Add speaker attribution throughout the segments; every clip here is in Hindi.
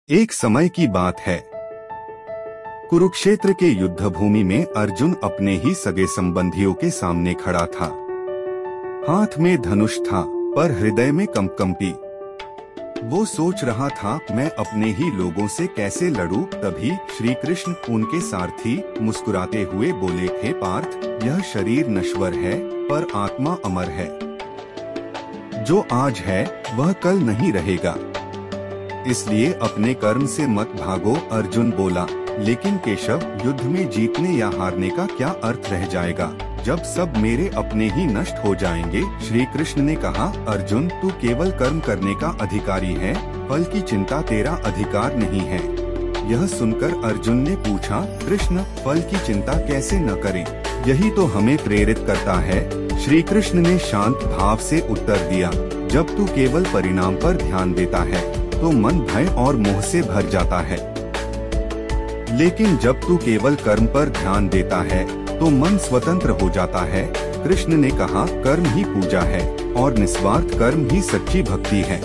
Speaker 1: एक समय की बात है। कुरुक्षेत्र के युद्ध भूमि में अर्जुन अपने ही सगे संबंधियों के सामने खड़ा था। हाथ में धनुष था, पर हृदय में कंपकंपी। वो सोच रहा था, मैं अपने ही लोगों से कैसे लड़ूं? तभी श्री कृष्ण उनके सारथी मुस्कुराते हुए बोले, हे पार्थ, यह शरीर नश्वर है, पर आत्मा अमर है। जो आज है वह कल नहीं रहेगा, इसलिए अपने कर्म से मत भागो। अर्जुन बोला, लेकिन केशव, युद्ध में जीतने या हारने का क्या अर्थ रह जाएगा, जब सब मेरे अपने ही नष्ट हो जाएंगे? श्री कृष्ण ने कहा, अर्जुन, तू केवल कर्म करने का अधिकारी है, फल की चिंता तेरा अधिकार नहीं है। यह सुनकर अर्जुन ने पूछा, कृष्ण, फल की चिंता कैसे न करें? यही तो हमें प्रेरित करता है। श्री कृष्ण ने शांत भाव से उत्तर दिया, जब तू केवल परिणाम पर ध्यान देता है तो मन भय और मोह से भर जाता है, लेकिन जब तू केवल कर्म पर ध्यान देता है तो मन स्वतंत्र हो जाता है। कृष्ण ने कहा, कर्म ही पूजा है और निस्वार्थ कर्म ही सच्ची भक्ति है।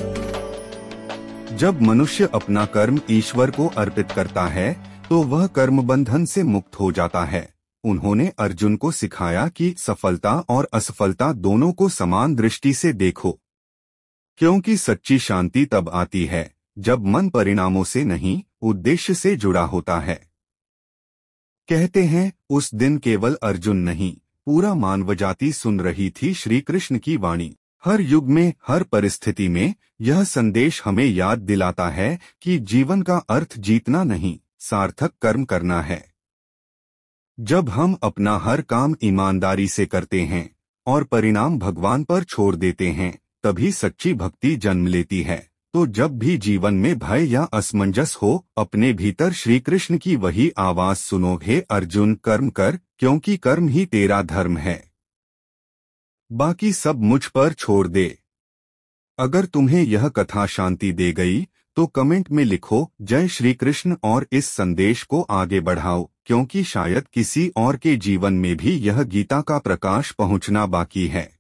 Speaker 1: जब मनुष्य अपना कर्म ईश्वर को अर्पित करता है तो वह कर्म बंधन से मुक्त हो जाता है। उन्होंने अर्जुन को सिखाया कि सफलता और असफलता दोनों को समान दृष्टि से देखो, क्योंकि सच्ची शांति तब आती है जब मन परिणामों से नहीं, उद्देश्य से जुड़ा होता है। कहते हैं, उस दिन केवल अर्जुन नहीं, पूरा मानवजाति सुन रही थी श्री कृष्ण की वाणी। हर युग में, हर परिस्थिति में यह संदेश हमें याद दिलाता है कि जीवन का अर्थ जीतना नहीं, सार्थक कर्म करना है। जब हम अपना हर काम ईमानदारी से करते हैं और परिणाम भगवान पर छोड़ देते हैं, तभी सच्ची भक्ति जन्म लेती है। तो जब भी जीवन में भय या असमंजस हो, अपने भीतर श्री कृष्ण की वही आवाज सुनो, हे अर्जुन, कर्म कर, क्योंकि कर्म ही तेरा धर्म है, बाकी सब मुझ पर छोड़ दे। अगर तुम्हें यह कथा शांति दे गई तो कमेंट में लिखो, जय श्री कृष्ण, और इस संदेश को आगे बढ़ाओ, क्योंकि शायद किसी और के जीवन में भी यह गीता का प्रकाश पहुंचना बाकी है।